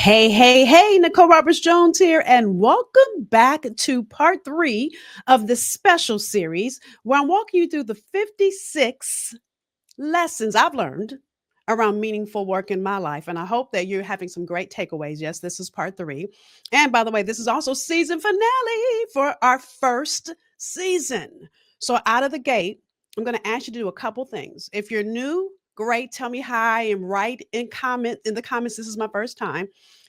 Hey, Nicole Roberts Jones here, and welcome back to part three of this special series where I'm walking you through the 56 lessons I've learned around meaningful work in my life. And I hope that you're having some great takeaways. Yes, this is part three. And by the way, this is also season finale for our first season. So, out of the gate, I'm going to ask you to do a couple things. If you're new, great. Tell me hi and write in the comments. This is my first time.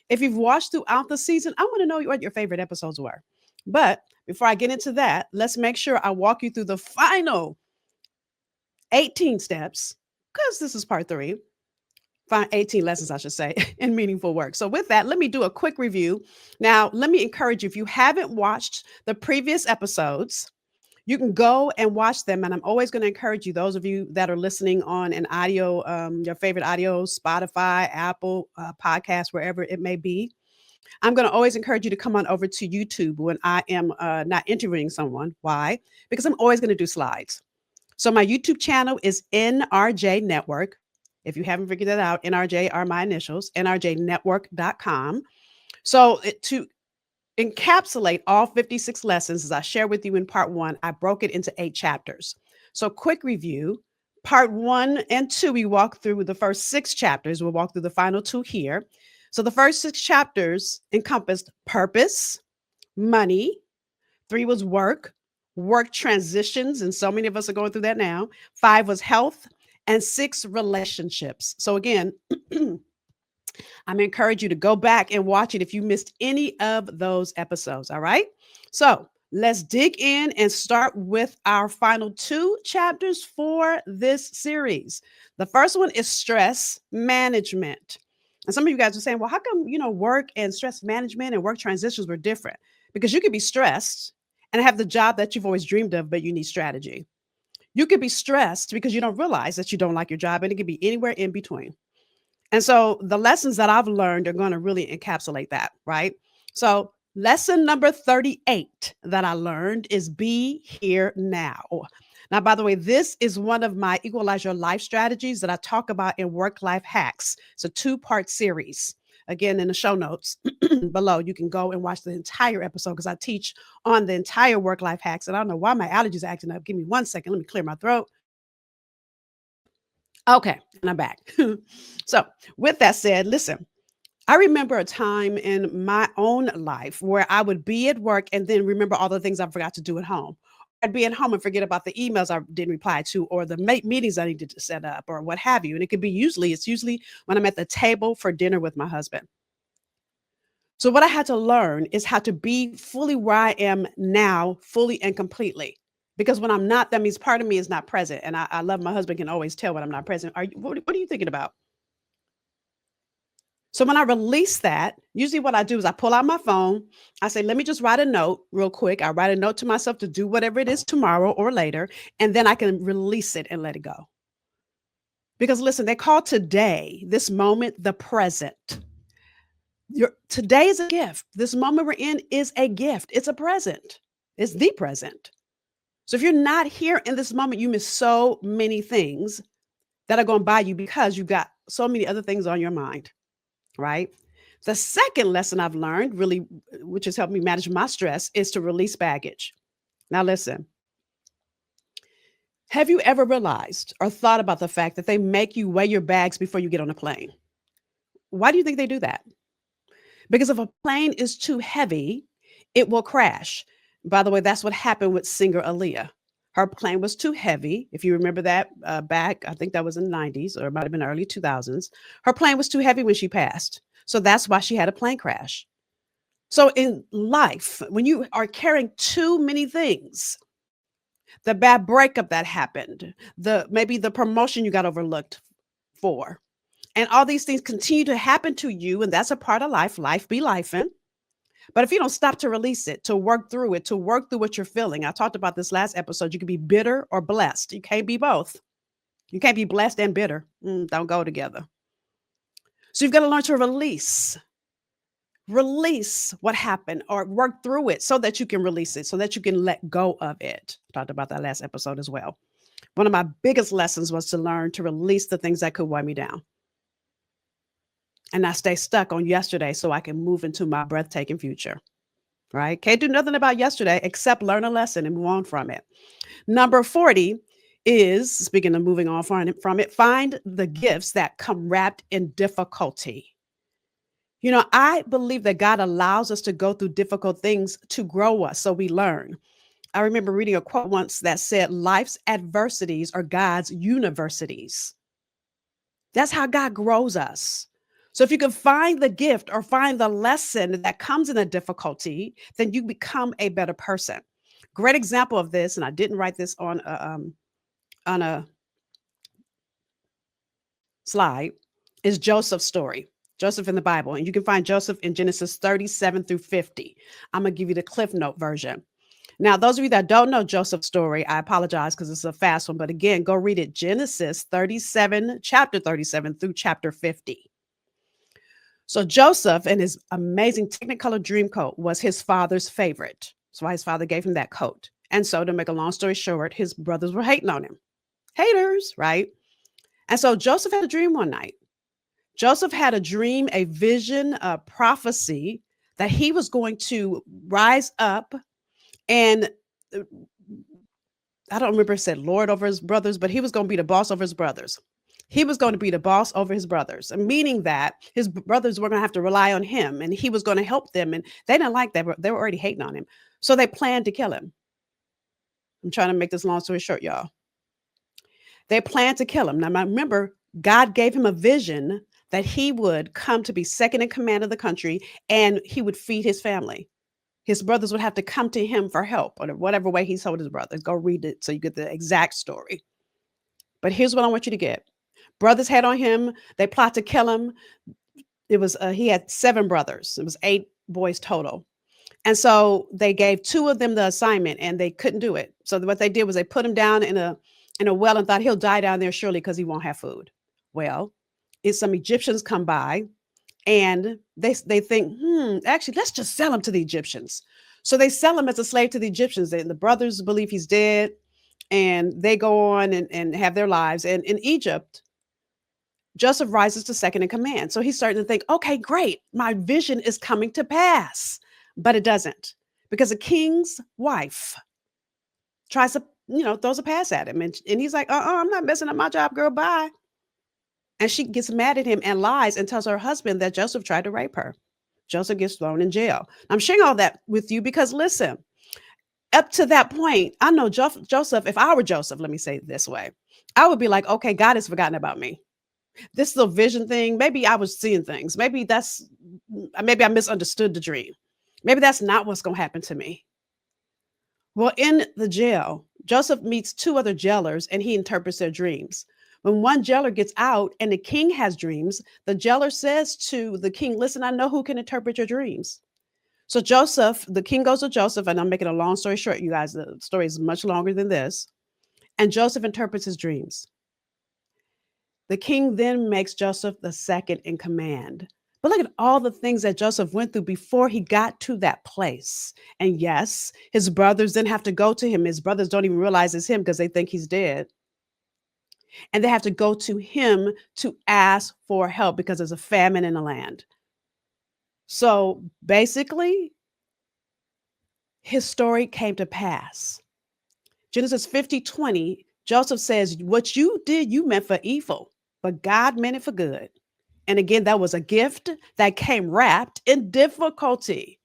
If you've watched throughout the season, I want to know what your favorite episodes were. But before I get into that, let's make sure I walk you through the final 18 steps, because this is part three. 18 lessons, I should say, in meaningful work. So, with that, let me do a quick review. Now, let me encourage you, if you haven't watched the previous episodes, you can go and watch them. And I'm always going to encourage you, those of you that are listening on an audio, your favorite audio, Spotify, Apple podcast, wherever it may be. I'm going to always encourage you to come on over to YouTube when I am not interviewing someone. Why? Because I'm always going to do slides. So my YouTube channel is NRJ Network. If you haven't figured that out, NRJ are my initials, nrjnetwork.com. So to encapsulate all 56 lessons, as I shared with you in part one, I broke it into 8 chapters. So quick review. Part 1 and 2, we walk through the first 6 chapters. We'll walk through the final 2 here. So the first 6 chapters encompassed purpose, money. 3 was work transitions, and so many of us are going through that now. 5 was health, and 6 relationships. So again, I'm encourage you to go back and watch it if you missed any of those episodes. All right. So let's dig in and start with our final 2 chapters for this series. The first one is stress management. And some of you guys are saying, well, how come, work and stress management and work transitions were different? Because you could be stressed and have the job that you've always dreamed of, but you need strategy. You could be stressed because you don't realize that you don't like your job, and it could be anywhere in between. And so the lessons that I've learned are going to really encapsulate that, right? So lesson number 38 that I learned is be here now. Now, by the way, this is one of my Equalize Your Life strategies that I talk about in Work Life Hacks. It's a 2-part series. Again, in the show notes below, you can go and watch the entire episode because I teach on the entire Work Life Hacks. And I don't know why my allergies are acting up. Give me 1 second. Let me clear my throat. Okay, and I'm back. So, with that said, listen, I remember a time in my own life where I would be at work and then remember all the things I forgot to do at home. I'd be at home and forget about the emails I didn't reply to, or the meetings I needed to set up, or what have you. And it could be it's usually when I'm at the table for dinner with my husband. So, what I had to learn is how to be fully where I am now, fully and completely. Because when I'm not, that means part of me is not present. And I love my husband can always tell when I'm not present. What are you thinking about? So when I release that, usually what I do is I pull out my phone. I say, let me just write a note real quick. I write a note to myself to do whatever it is tomorrow or later, and then I can release it and let it go. Because listen, they call today, this moment, the present. Today is a gift. This moment we're in is a gift. It's a present. It's the present. So if you're not here in this moment, you miss so many things that are going by you because you've got so many other things on your mind, right? The second lesson I've learned, really, which has helped me manage my stress, is to release baggage. Now, listen, have you ever realized or thought about the fact that they make you weigh your bags before you get on a plane? Why do you think they do that? Because if a plane is too heavy, it will crash. By the way, that's what happened with singer Aaliyah. Her plane was too heavy. If you remember that back, I think that was in the 90s or it might have been early 2000s. Her plane was too heavy when she passed. So that's why she had a plane crash. So in life, when you are carrying too many things, the bad breakup that happened, maybe the promotion you got overlooked for, and all these things continue to happen to you, and that's a part of life be lifing. But if you don't stop to release it, to work through what you're feeling, I talked about this last episode, you can be bitter or blessed. You can't be both. You can't be blessed and bitter. Don't go together. So you've got to learn to release what happened or work through it so that you can release it, so that you can let go of it. I talked about that last episode as well. One of my biggest lessons was to learn to release the things that could weigh me down. and I stay stuck on yesterday so I can move into my breathtaking future, right? Can't do nothing about yesterday except learn a lesson and move on from it. Number 40 is, speaking of moving on from it, find the gifts that come wrapped in difficulty. I believe that God allows us to go through difficult things to grow us so we learn. I remember reading a quote once that said, life's adversities are God's universities. That's how God grows us. So if you can find the gift or find the lesson that comes in a difficulty, then you become a better person. Great example of this, and I didn't write this on a slide, is Joseph's story. Joseph in the Bible, and you can find Joseph in Genesis 37 through 50. I'm gonna give you the Cliff Note version. Now, those of you that don't know Joseph's story, I apologize because it's a fast one, but again, go read it. Genesis 37, chapter 37 through chapter 50. So Joseph and his amazing Technicolor dream coat was his father's favorite. That's why his father gave him that coat. And so, to make a long story short, his brothers were hating on him. Haters, right? And so Joseph had a dream one night. Joseph had a dream, a vision, a prophecy that he was going to rise up and I don't remember if it said Lord over his brothers, but he was going to be the boss over his brothers. He was going to be the boss over his brothers, meaning that his brothers were going to have to rely on him and he was going to help them. And they didn't like that. They were already hating on him. So they planned to kill him. I'm trying to make this long story short, y'all. They planned to kill him. Now, remember, God gave him a vision that he would come to be second in command of the country and he would feed his family. His brothers would have to come to him for help or whatever way he told his brothers. Go read it so you get the exact story. But here's what I want you to get. Brothers had on him. They plot to kill him. It was he had 7 brothers. It was 8 boys total. And so they gave 2 of them the assignment and they couldn't do it. So what they did was they put him down in a well and thought he'll die down there surely because he won't have food. Well, some Egyptians come by and they think, actually, let's just sell him to the Egyptians. So they sell him as a slave to the Egyptians. And the brothers believe he's dead and they go on and have their lives. And in Egypt, Joseph rises to second in command. So he's starting to think, okay, great. My vision is coming to pass. But it doesn't because a king's wife tries to, throws a pass at him. And he's like, I'm not messing up my job, girl. Bye. And she gets mad at him and lies and tells her husband that Joseph tried to rape her. Joseph gets thrown in jail. I'm sharing all that with you because listen, up to that point, I know Joseph, if I were Joseph, let me say it this way, I would be like, okay, God has forgotten about me. This little vision thing, maybe I was seeing things. Maybe I misunderstood the dream. Maybe that's not what's going to happen to me. Well, in the jail, Joseph meets 2 other jailers and he interprets their dreams. When one jailer gets out and the king has dreams, the jailer says to the king, listen, I know who can interpret your dreams. So the king goes to Joseph, and I'm making a long story short, you guys, the story is much longer than this. And Joseph interprets his dreams. The king then makes Joseph the second in command. But look at all the things that Joseph went through before he got to that place. And yes, his brothers then have to go to him. His brothers don't even realize it's him because they think he's dead. And they have to go to him to ask for help because there's a famine in the land. So basically, his story came to pass. Genesis 50:20, Joseph says, what you did, you meant for evil, but God meant it for good. And again, that was a gift that came wrapped in difficulty.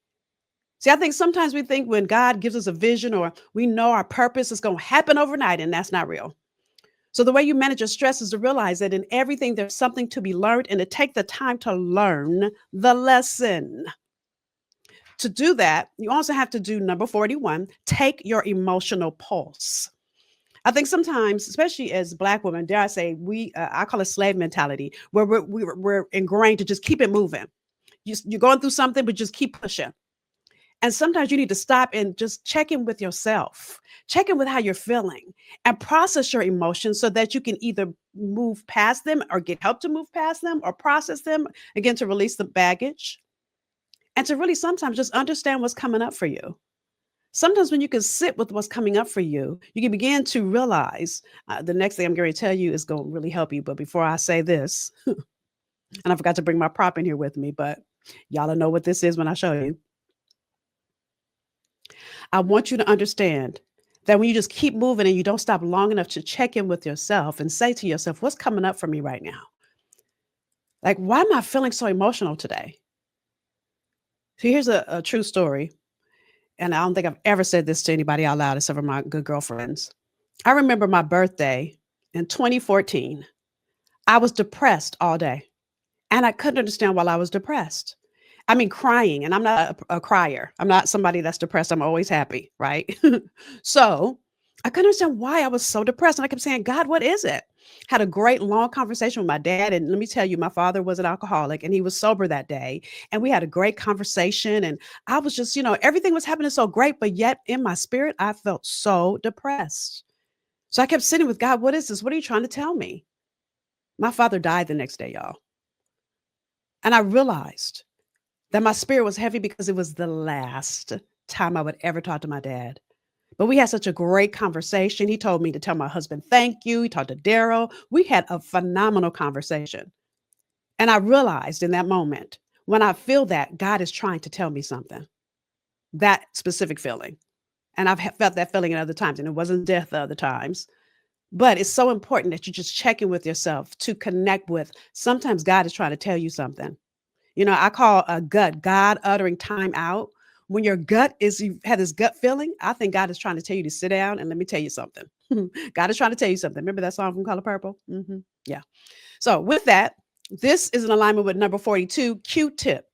See, I think sometimes we think when God gives us a vision or we know our purpose is going to happen overnight, and that's not real. So the way you manage your stress is to realize that in everything, there's something to be learned and to take the time to learn the lesson. To do that, you also have to do number 41, take your emotional pulse. I think sometimes, especially as Black women, dare I say, I call it slave mentality, where we're ingrained to just keep it moving. You're going through something, but just keep pushing. And sometimes you need to stop and just check in with yourself, check in with how you're feeling and process your emotions so that you can either move past them or get help to move past them or process them, again, to release the baggage and to really sometimes just understand what's coming up for you. Sometimes when you can sit with what's coming up for you, you can begin to realize the next thing I'm going to tell you is going to really help you. But before I say this, And I forgot to bring my prop in here with me, but y'all will know what this is when I show you. I want you to understand that when you just keep moving and you don't stop long enough to check in with yourself and say to yourself, what's coming up for me right now? Like, why am I feeling so emotional today? So here's a true story. And I don't think I've ever said this to anybody out loud except for my good girlfriends. I remember my birthday in 2014. I was depressed all day and I couldn't understand why I was depressed. I mean, crying, and I'm not a crier. I'm not somebody that's depressed. I'm always happy, right? So I couldn't understand why I was so depressed. And I kept saying, God, what is it? Had a great long conversation with my dad. And let me tell you, my father was an alcoholic and he was sober that day. And we had a great conversation. And I was just, everything was happening so great. But yet in my spirit, I felt so depressed. So I kept sitting with God, what is this? What are you trying to tell me? My father died the next day, y'all. And I realized that my spirit was heavy because it was the last time I would ever talk to my dad. But we had such a great conversation. He told me to tell my husband thank you. He talked to Daryl. We had a phenomenal conversation. And I realized in that moment, when I feel that, God is trying to tell me something, that specific feeling. And I've felt that feeling at other times, and it wasn't death other times. But it's so important that you just check in with yourself to connect with. Sometimes God is trying to tell you something. I call a gut, God uttering time out. When your gut is, you had this gut feeling, I think God is trying to tell you to sit down and let me tell you something. God is trying to tell you something. Remember that song from Color Purple? Yeah. So with that, this is in alignment with number 42, Q-tip.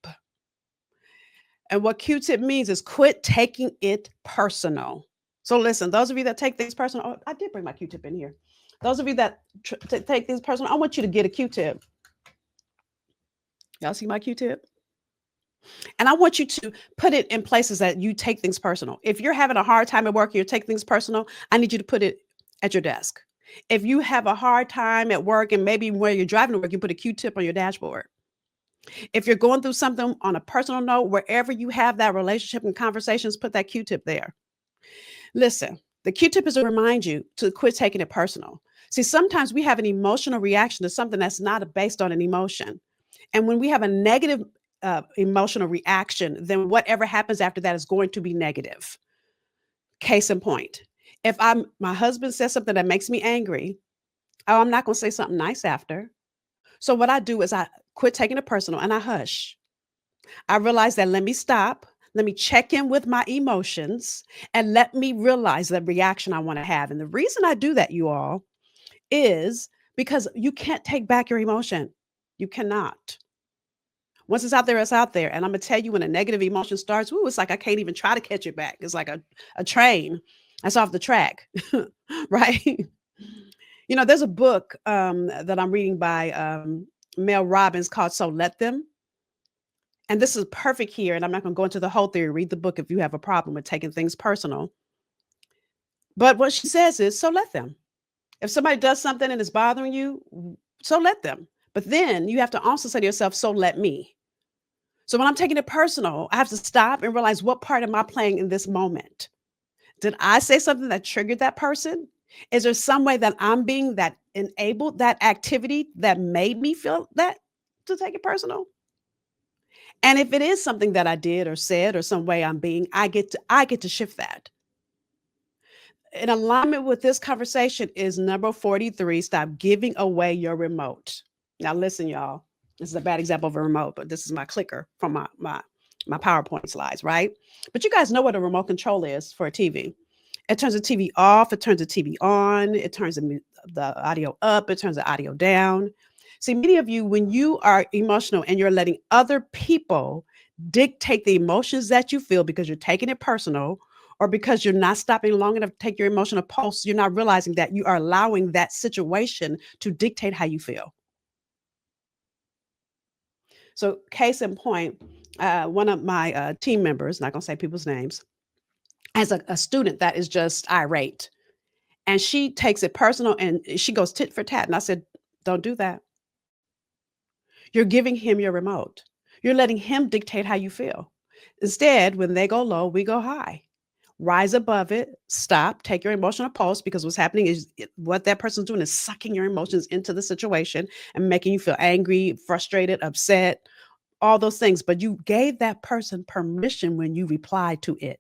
And what Q-tip means is quit taking it personal. So listen, those of you that take things personal, oh, I did bring my Q-tip in here. Those of you that take things personal, I want you to get a Q-tip. Y'all see my Q-tip? And I want you to put it in places that you take things personal. If you're having a hard time at work, you take things personal, I need you to put it at your desk. If you have a hard time at work and maybe where you're driving to work, you put a Q-tip on your dashboard. If you're going through something on a personal note, wherever you have that relationship and conversations, put that Q-tip there. Listen, the Q-tip is to remind you to quit taking it personal. See, sometimes we have an emotional reaction to something that's not based on an emotion. And when we have a negative emotional reaction, then whatever happens after that is going to be negative. Case in point, if my husband says something that makes me angry, oh, I'm not going to say something nice after. So what I do is I quit taking it personal and I hush. I realize that let me stop. Let me check in with my emotions and let me realize the reaction I want to have. And the reason I do that, you all, is because you can't take back your emotion. You cannot. Once it's out there, it's out there. And I'm going to tell you when a negative emotion starts, ooh, it's like I can't even try to catch it back. It's like a train that's off the track, right? There's a book that I'm reading by Mel Robbins called So Let Them. And this is perfect here. And I'm not going to go into the whole theory. Read the book if you have a problem with taking things personal. But what she says is, so let them. If somebody does something and it's bothering you, so let them. But then you have to also say to yourself, so let me. So when I'm taking it personal, I have to stop and realize, what part am I playing in this moment? Did I say something that triggered that person? Is there some way that I'm being that enabled that activity that made me feel that to take it personal? And if it is something that I did or said or some way I'm being, I get to shift that. In alignment with this conversation is number 43, stop giving away your remote. Now listen, y'all. This is a bad example of a remote, but this is my clicker from my PowerPoint slides, right? But you guys know what a remote control is for a TV. It turns the TV off, it turns the TV on, it turns the audio up, it turns the audio down. See, many of you, when you are emotional and you're letting other people dictate the emotions that you feel because you're taking it personal, or because you're not stopping long enough to take your emotional pulse, you're not realizing that you are allowing that situation to dictate how you feel. So, case in point, one of my team members, not going to say people's names, has a student that is just irate. And she takes it personal and she goes tit for tat. And I said, don't do that. You're giving him your remote. You're letting him dictate how you feel. Instead, when they go low, we go high. rise above it, stop, take your emotional pulse because what's happening is what that person's doing is sucking your emotions into the situation and making you feel angry, frustrated, upset, all those things. But you gave that person permission when you replied to it.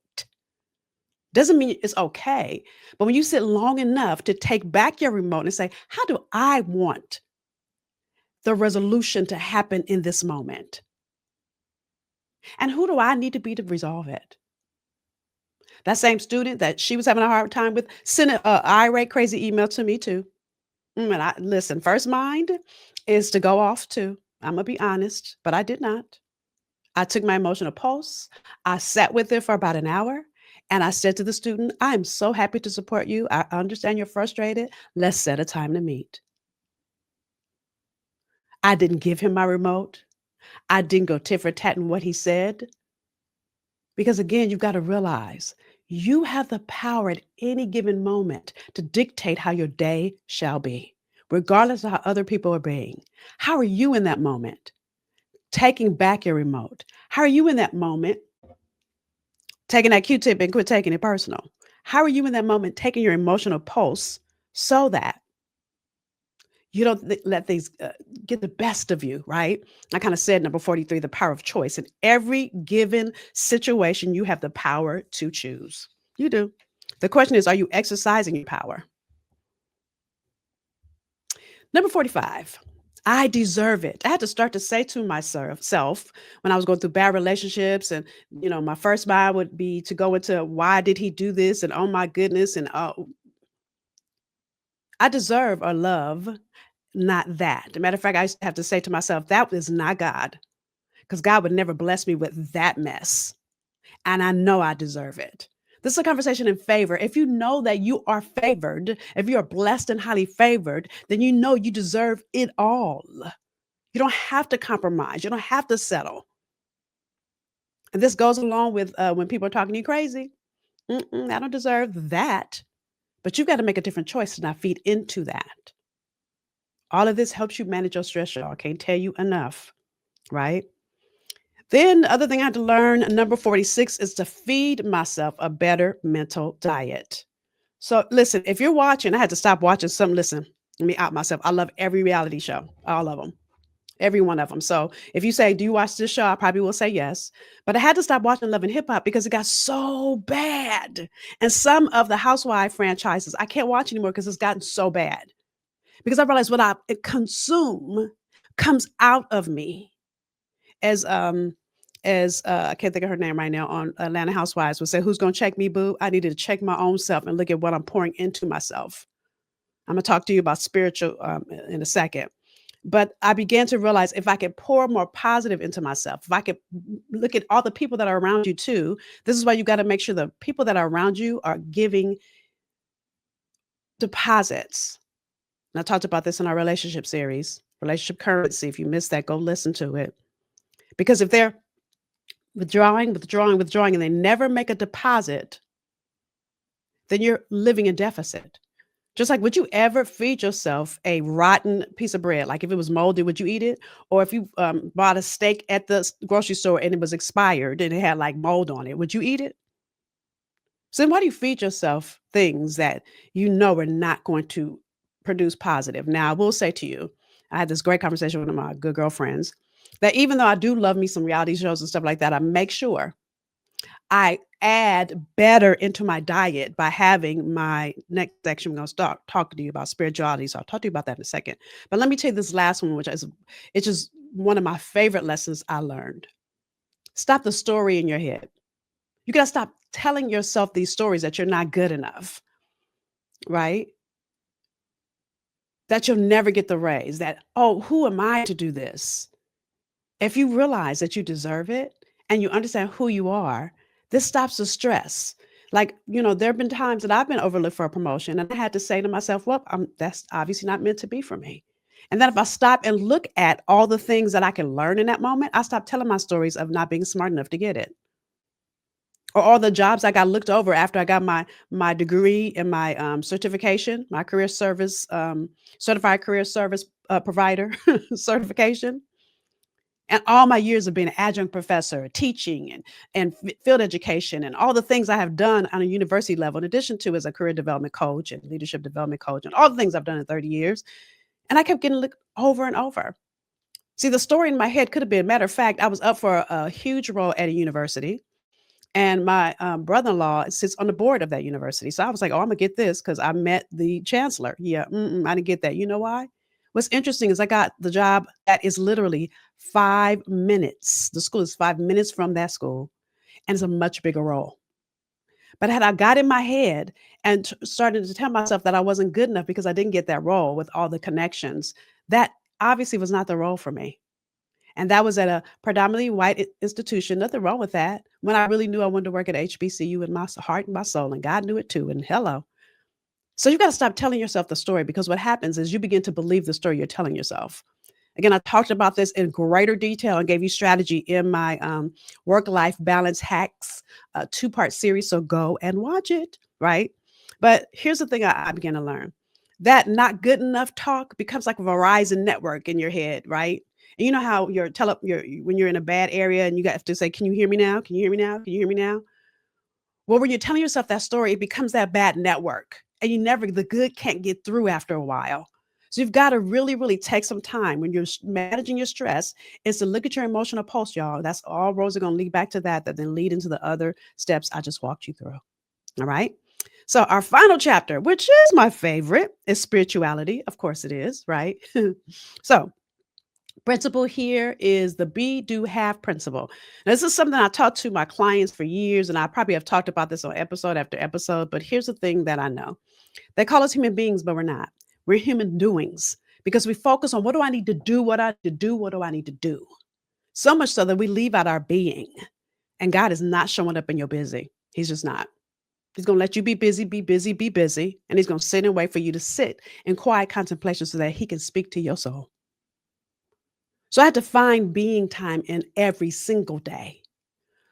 Doesn't mean it's okay. But when you sit long enough to take back your remote and say, how do I want the resolution to happen in this moment? And who do I need to be to resolve it? That same student that she was having a hard time with sent a irate, crazy email to me too. And I listen, first mind is to go off too. I'm gonna be honest, but I did not. I took my emotional pulse. I sat with it for about an hour and I said to the student, I am so happy to support you. I understand you're frustrated. Let's set a time to meet. I didn't give him my remote. I didn't go tit for tat in what he said. Because again, you've got to realize you have the power at any given moment to dictate how your day shall be, regardless of how other people are being. How are you in that moment? Taking back your remote. How are you in that moment? Taking that Q-tip and quit taking it personal. How are you in that moment taking your emotional pulse so that you don't let things get the best of you, right? I kind of said number 43, the power of choice. In every given situation, you have the power to choose. You do. The question is, are you exercising your power? Number 45, I deserve it. I had to start to say to myself when I was going through bad relationships, and my first mind would be to go into why did he do this, and oh my goodness, and oh, I deserve a love, not that. As a matter of fact, I used to have to say to myself, that is not God, because God would never bless me with that mess. And I know I deserve it. This is a conversation in favor. If you know that you are favored, if you are blessed and highly favored, then you know you deserve it all. You don't have to compromise. You don't have to settle. And this goes along with when people are talking to you crazy. I don't deserve that. But you've got to make a different choice to not feed into that. All of this helps you manage your stress, y'all. I can't tell you enough, right? Then the other thing I had to learn, number 46, is to feed myself a better mental diet. So listen, if you're watching, I had to stop watching some. Listen, let me out myself. I love every reality show, all of them, every one of them. So if you say, do you watch this show? I probably will say yes. But I had to stop watching Love and Hip Hop because it got so bad. And some of the Housewife franchises, I can't watch anymore because it's gotten so bad. Because I realized what I consume comes out of me. As I can't think of her name right now on Atlanta Housewives would say, who's going to check me, boo? I needed to check my own self and look at what I'm pouring into myself. I'm going to talk to you about spiritual in a second. But I began to realize if I could pour more positive into myself, if I could look at all the people that are around you too, this is why you got to make sure the people that are around you are giving deposits. And I talked about this in our relationship series, relationship currency. If you missed that, go listen to it. Because if they're withdrawing, and they never make a deposit, then you're living in deficit. Just like, would you ever feed yourself a rotten piece of bread? Like if it was moldy, would you eat it? Or if you bought a steak at the grocery store and it was expired and it had like mold on it, would you eat it? So then why do you feed yourself things that you know are not going to produce positive? Now, I will say to you, I had this great conversation with one of my good girlfriends that even though I do love me some reality shows and stuff like that, I make sure I add better into my diet by having my next section. We're going to start talking to you about spirituality. So I'll talk to you about that in a second. But let me tell you this last one, which is it's just one of my favorite lessons I learned. Stop the story in your head. You got to stop telling yourself these stories that you're not good enough, right? That you'll never get the raise, that, oh, who am I to do this? If you realize that you deserve it and you understand who you are, this stops the stress. Like, there have been times that I've been overlooked for a promotion and I had to say to myself, well, that's obviously not meant to be for me. And then if I stop and look at all the things that I can learn in that moment, I stop telling my stories of not being smart enough to get it. Or all the jobs I got looked over after I got my degree and my certification, my career service, certified career service provider certification. And all my years of being an adjunct professor, teaching, and field education, and all the things I have done on a university level, in addition to as a career development coach and leadership development coach, and all the things I've done in 30 years. And I kept getting looked over and over. See, the story in my head could have been, matter of fact, I was up for a huge role at a university, and my brother-in-law sits on the board of that university. So I was like, oh, I'm gonna get this because I met the chancellor. Yeah, I didn't get that. You know why? What's interesting is I got the job that is literally 5 minutes. The school is 5 minutes from that school, and it's a much bigger role. But had I got in my head and started to tell myself that I wasn't good enough because I didn't get that role with all the connections, that obviously was not the role for me. And that was at a predominantly white institution. Nothing wrong with that. When I really knew I wanted to work at HBCU in my heart and my soul, and God knew it too. And hello. So you got to stop telling yourself the story, because what happens is you begin to believe the story you're telling yourself. Again, I talked about this in greater detail and gave you strategy in my work-life balance hacks 2-part series. So go and watch it, right? But here's the thing I began to learn. That not good enough talk becomes like a Verizon network in your head, right? And you know how when you're in a bad area and you got to say, "Can you hear me now? Can you hear me now? Can you hear me now?" Well, when you're telling yourself that story, it becomes that bad network, and the good can't get through after a while. So you've got to really, really take some time when you're managing your stress, is to look at your emotional pulse, y'all. That's all roads are going to lead back to that then lead into the other steps I just walked you through. All right. So our final chapter, which is my favorite, is spirituality. Of course it is, right? So principle here is the be, do, have principle. Now, this is something I taught to my clients for years, and I probably have talked about this on episode after episode. But here's the thing that I know. They call us human beings, but we're not. We're human doings, because we focus on what do I need to do, what I need to do, what do I need to do. So much so that we leave out our being. And God is not showing up in your busy. He's just not. He's going to let you be busy, be busy, be busy. And he's going to sit and wait for you to sit in quiet contemplation so that he can speak to your soul. So I had to find being time in every single day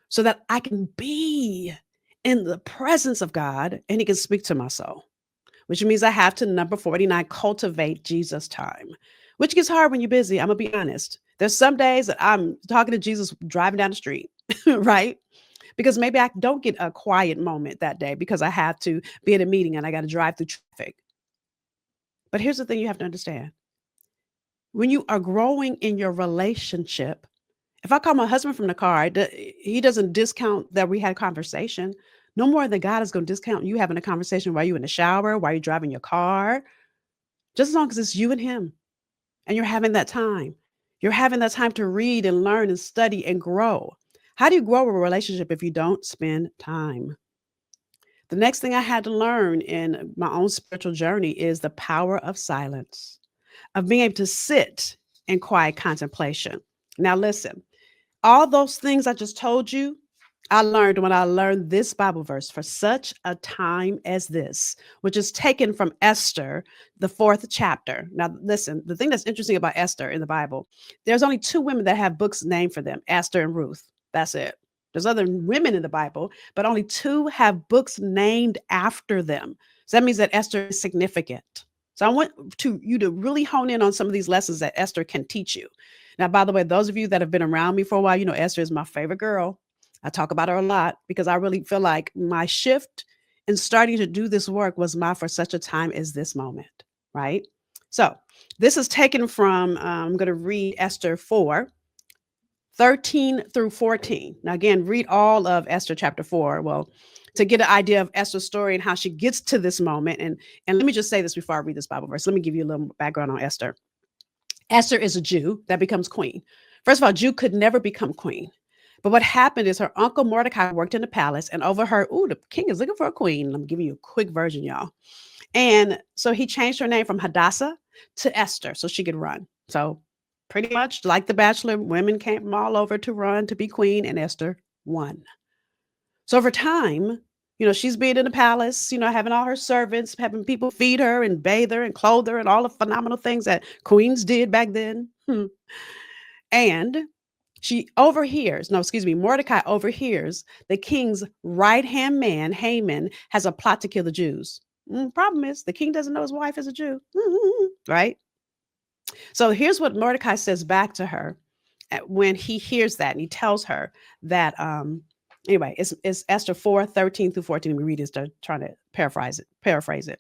so that I can be in the presence of God and he can speak to my soul, which means I have to, number 49, cultivate Jesus time, which gets hard when you're busy. I'm going to be honest. There's some days that I'm talking to Jesus driving down the street, right? Because maybe I don't get a quiet moment that day because I have to be at a meeting and I got to drive through traffic. But here's the thing you have to understand. When you are growing in your relationship, if I call my husband from the car, he doesn't discount that we had a conversation. No more than God is going to discount you having a conversation while you're in the shower, while you're driving your car, just as long as it's you and him and you're having that time. You're having that time to read and learn and study and grow. How do you grow a relationship if you don't spend time? The next thing I had to learn in my own spiritual journey is the power of silence, of being able to sit in quiet contemplation. Now, listen, all those things I just told you, I learned when I learned this Bible verse, for such a time as this, which is taken from Esther, the 4th chapter. Now, listen, the thing that's interesting about Esther in the Bible, there's only 2 women that have books named for them, Esther and Ruth. That's it. There's other women in the Bible, but only 2 have books named after them. So that means that Esther is significant. So I want you to really hone in on some of these lessons that Esther can teach you. Now, by the way, those of you that have been around me for a while, you know Esther is my favorite girl. I talk about her a lot because I really feel like my shift in starting to do this work was my for such a time as this moment, right? So this is taken from, I'm going to read Esther 4, 13 through 14. Now, again, read all of Esther chapter 4. Well, to get an idea of Esther's story and how she gets to this moment. And let me just say this before I read this Bible verse. Let me give you a little background on Esther. Esther is a Jew that becomes queen. First of all, Jew could never become queen. But what happened is her uncle Mordecai worked in the palace and overheard, the king is looking for a queen. Let me give you a quick version, y'all. And so he changed her name from Hadassah to Esther so she could run. So pretty much like The Bachelor, women came from all over to run to be queen, and Esther won. So over time, she's being in the palace, having all her servants, having people feed her and bathe her and clothe her and all the phenomenal things that queens did back then. And Mordecai overhears the king's right-hand man, Haman, has a plot to kill the Jews. Problem is, the king doesn't know his wife is a Jew, right? So here's what Mordecai says back to her when he hears that and he tells her that, anyway, it's Esther 4:13 through 14. We read it, start trying to paraphrase it.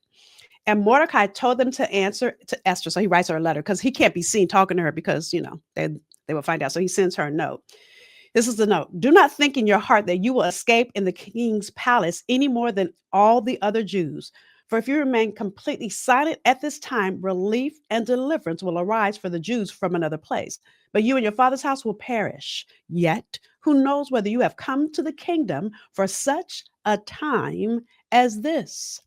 And Mordecai told them to answer to Esther. So he writes her a letter because he can't be seen talking to her because, they will find out. So he sends her a note. This is the note. Do not think in your heart that you will escape in the king's palace any more than all the other Jews. For if you remain completely silent at this time, relief and deliverance will arise for the Jews from another place. But you and your father's house will perish. Yet, who knows whether you have come to the kingdom for such a time as this?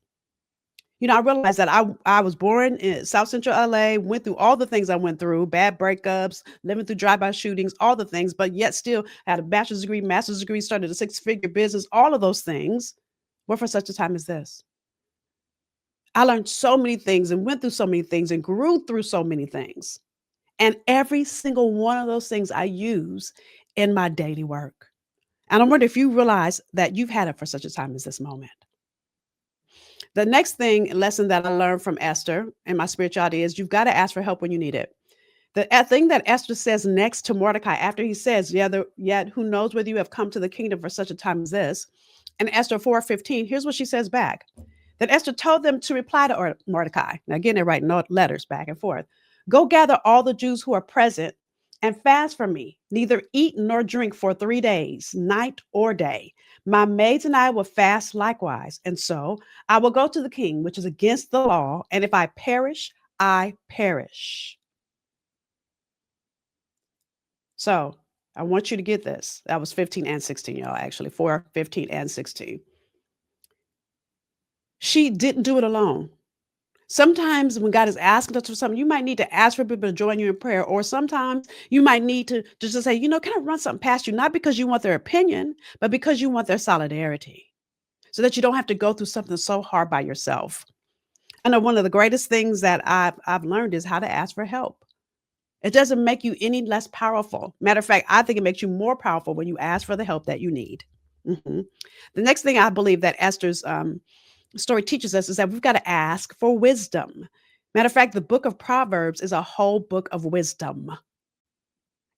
I realized that I was born in South Central LA, went through all the things I went through, bad breakups, living through drive-by shootings, all the things, but yet still had a bachelor's degree, master's degree, started a six-figure business. All of those things were for such a time as this. I learned so many things and went through so many things and grew through so many things. And every single one of those things I use in my daily work. And I wonder if you realize that you've had it for such a time as this moment. The next lesson that I learned from Esther and my spirituality is you've got to ask for help when you need it. The thing that Esther says next to Mordecai, after he says, yet who knows whether you have come to the kingdom for such a time as this? And Esther 4:15, here's what she says back. That Esther told them to reply to Mordecai. Now, again, they're writing letters back and forth. Go gather all the Jews who are present and fast for me, neither eat nor drink for 3 days, night or day. My maids and I will fast likewise. And so I will go to the king, which is against the law. And if I perish, I perish. So I want you to get this. That was 15 and 16, y'all, actually, 4, 15, and 16. She didn't do it alone. Sometimes when God is asking us for something, you might need to ask for people to join you in prayer. Or sometimes you might need to just say, can I run something past you? Not because you want their opinion, but because you want their solidarity so that you don't have to go through something so hard by yourself. I know one of the greatest things that I've learned is how to ask for help. It doesn't make you any less powerful. Matter of fact, I think it makes you more powerful when you ask for the help that you need. The next thing I believe that Esther's story teaches us is that we've got to ask for wisdom. Matter of fact, the book of Proverbs is a whole book of wisdom.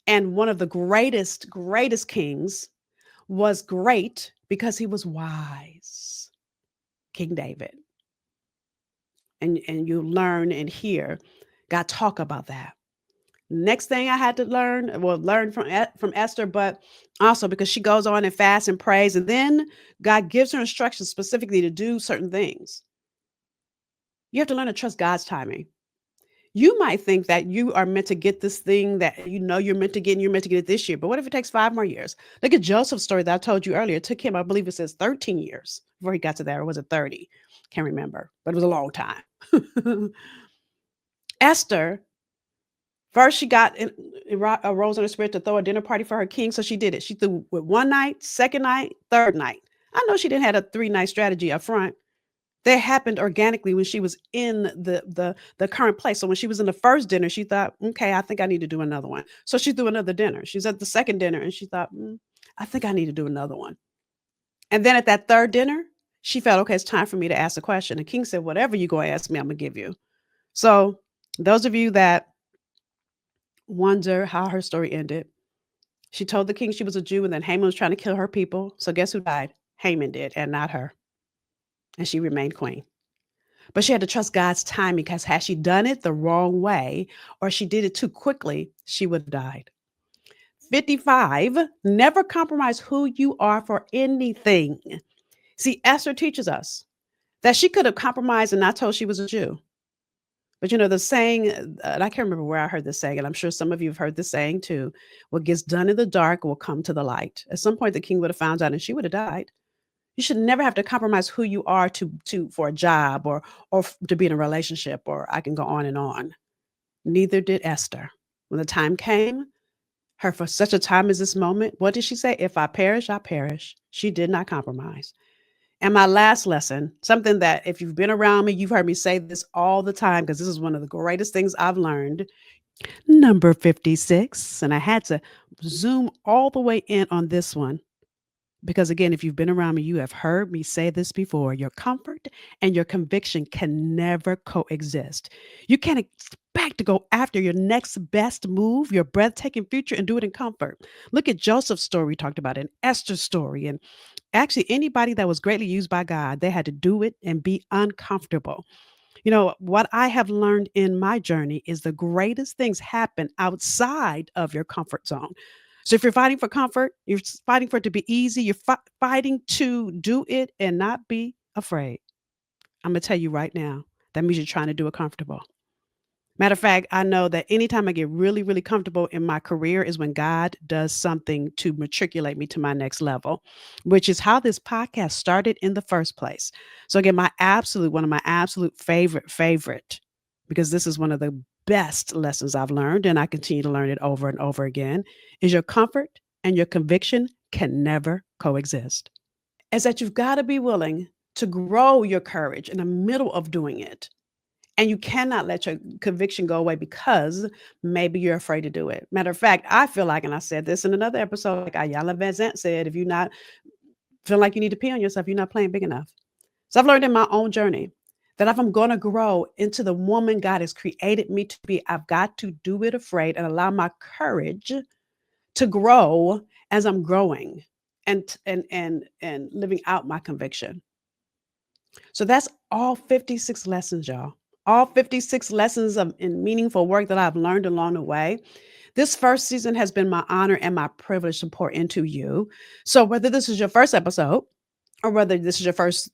And one of the greatest kings was great because he was wise. King David. And you learn and hear God talk about that. Next thing I had to learn from Esther, but also because she goes on and fasts and prays, and then God gives her instructions specifically to do certain things. You have to learn to trust God's timing. You might think that you are meant to get this thing that you're meant to get, and you're meant to get it this year. But what if it takes 5 more years? Look at Joseph's story that I told you earlier. It took him, I believe it says 13 years before he got to there. Or was it 30? Can't remember, but it was a long time. Esther, first, she arose in her spirit to throw a dinner party for her king. So she did it. She threw with one night, second night, third night. I know she didn't have a 3-night strategy up front. That happened organically when she was in the current place. So when she was in the first dinner, she thought, okay, I think I need to do another one. So she threw another dinner. She's at the second dinner and she thought, I think I need to do another one. And then at that third dinner, she felt, okay, it's time for me to ask a question. The king said, whatever you go ask me, I'm going to give you. So those of you that wonder how her story ended, she told the king she was a Jew and then Haman was trying to kill her people. So guess who died? Haman did, and not her. And she remained queen. But she had to trust God's timing because had she done it the wrong way or she did it too quickly, she would have died. 55, never compromise who you are for anything. See, Esther teaches us that she could have compromised and not told she was a Jew. But the saying, and I can't remember where I heard this saying, and I'm sure some of you have heard this saying too, what gets done in the dark will come to the light. At some point, the king would have found out and she would have died. You should never have to compromise who you are for a job or to be in a relationship, or I can go on and on. Neither did Esther. When the time came, for such a time as this moment, what did she say? If I perish, I perish. She did not compromise. And my last lesson, something that if you've been around me, you've heard me say this all the time, because this is one of the greatest things I've learned. Number 56, and I had to zoom all the way in on this one. Because again, if you've been around me, you have heard me say this before. Your comfort and your conviction can never coexist. You can't expect to go after your next best move, your breathtaking future, and do it in comfort. Look at Joseph's story, we talked about it, and Esther's story, and actually anybody that was greatly used by God, they had to do it and be uncomfortable. What I have learned in my journey is the greatest things happen outside of your comfort zone. So if you're fighting for comfort, you're fighting for it to be easy, you're fighting to do it and not be afraid. I'm going to tell you right now, that means you're trying to do it comfortable. Matter of fact, I know that anytime I get really, really comfortable in my career is when God does something to matriculate me to my next level, which is how this podcast started in the first place. So again, one of my absolute favorite, because this is one of the best lessons I've learned, and I continue to learn it over and over again, is your comfort and your conviction can never coexist. Is that you've got to be willing to grow your courage in the middle of doing it. And you cannot let your conviction go away because maybe you're afraid to do it. Matter of fact, I feel like, and I said this in another episode, like Ayala Van Zant said, if you're not feel like you need to pee on yourself, you're not playing big enough. So I've learned in my own journey that if I'm going to grow into the woman God has created me to be, I've got to do it afraid and allow my courage to grow as I'm growing and living out my conviction. So that's all 56 lessons, y'all. All 56 lessons in meaningful work that I've learned along the way. This first season has been my honor and my privilege to pour into you. So whether this is your first episode or whether this is your first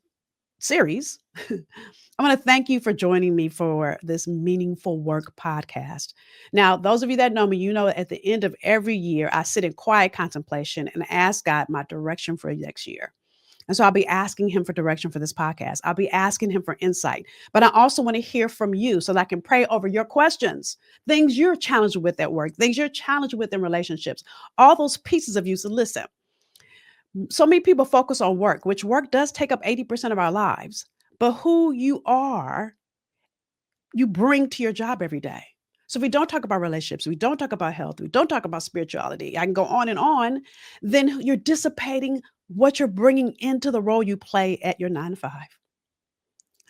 series, I want to thank you for joining me for this Meaningful Work podcast. Now, those of you that know me, you know at the end of every year, I sit in quiet contemplation and ask God my direction for next year. And so I'll be asking him for direction for this podcast. I'll be asking him for insight. But I also want to hear from you so that I can pray over your questions, things you're challenged with at work, things you're challenged with in relationships, all those pieces of you. So listen, so many people focus on work, which work does take up 80% of our lives. But who you are, you bring to your job every day. So if we don't talk about relationships, we don't talk about health, we don't talk about spirituality, I can go on, then you're dissipating what you're bringing into the role you play at your 9 to 5.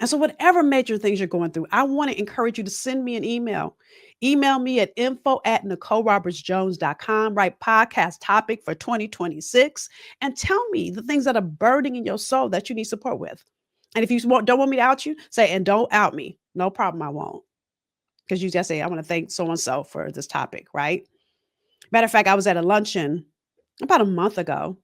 And so whatever major things you're going through, I want to encourage you to send me an email. Email me at info@NicoleRobertsJones.com. Write podcast topic for 2026 and tell me the things that are burning in your soul that you need support with. And if you don't want me to out you, say, and don't out me. No problem, I won't. Because you just say, I want to thank so-and-so for this topic, right? Matter of fact, I was at a luncheon about a month ago.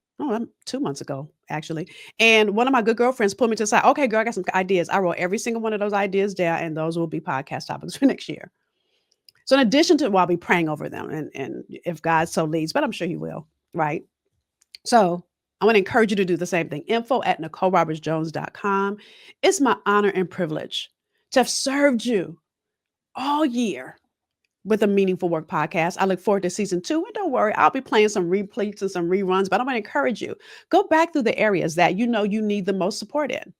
2 months ago, actually. And one of my good girlfriends pulled me to the side. Okay, girl, I got some ideas. I wrote every single one of those ideas down, and those will be podcast topics for next year. So in addition to, I'll be praying over them and if God so leads, but I'm sure he will, right? So I want to encourage you to do the same thing. info@NicoleRobertsJones.com. It's my honor and privilege to have served you all year with a Meaningful Work podcast. I look forward to season 2. And don't worry, I'll be playing some replays and some reruns, but I'm going to encourage you. Go back through the areas that you know you need the most support in.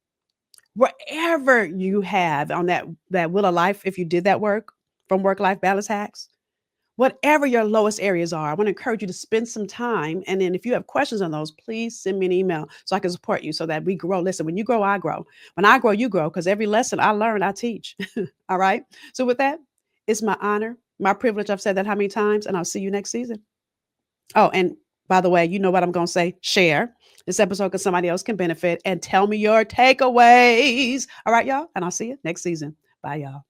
Wherever you have on that wheel of life, if you did that work from work-life balance hacks, whatever your lowest areas are, I want to encourage you to spend some time. And then if you have questions on those, please send me an email so I can support you so that we grow. Listen, when you grow, I grow. When I grow, you grow, because every lesson I learn, I teach. All right. So with that, it's my honor, my privilege. I've said that how many times, and I'll see you next season. Oh, and by the way, you know what I'm going to say? Share this episode because somebody else can benefit and tell me your takeaways. All right, y'all. And I'll see you next season. Bye, y'all.